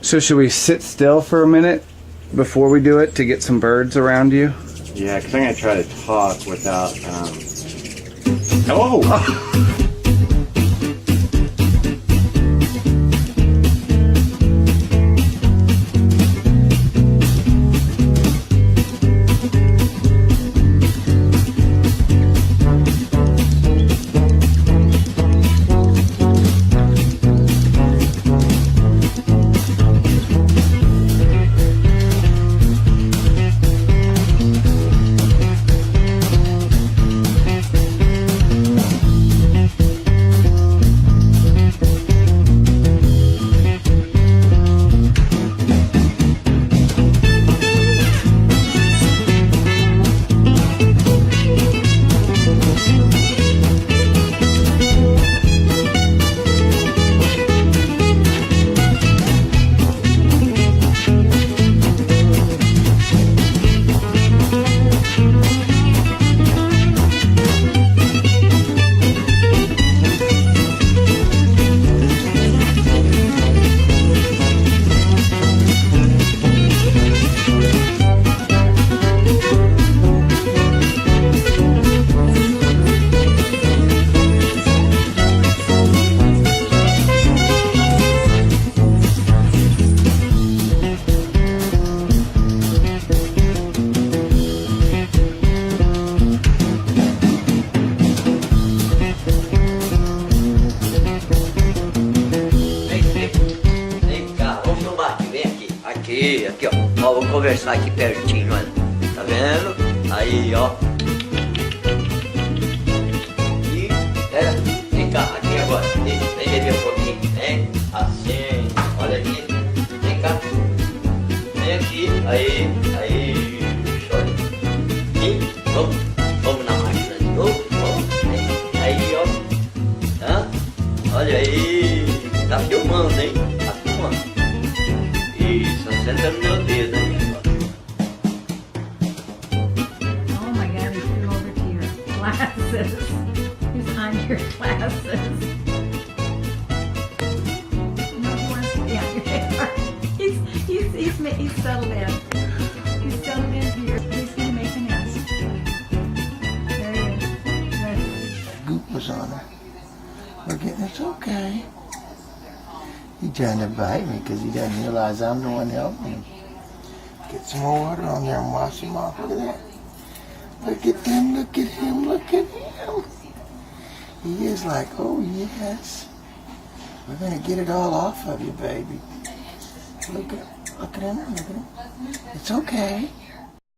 So should we sit still for a minute before we do it to get some birds around you? Yeah, because I'm going to try to talk without... Oh! Aqui, ó, vamos conversar aqui pertinho, olha, tá vendo? Aí, ó. E, vem cá, aqui agora, vem beber um pouquinho, vem, assim, olha aqui, vem cá, vem aqui, aí, olha, e vamos na máquina de novo, vamos, aí, ó, tá? Olha aí, tá filmando, hein? Tá filmando. Isso, senta no meu dedo aí. Oh my God, he flew over to your glasses. He's on your glasses. No, he wants to be on your hair. He's settled in. He's settled into your, he's gonna make a nest. There he is. Good. Goop was on her. Look, it's okay. He's trying to bite me because he doesn't realize I'm the one helping him. Get some more water on there and wash him off. Look at that. Look at them, look at him, look at him. He is like, oh yes. We're going to get it all off of you, baby. Look at him, look at him. It's okay.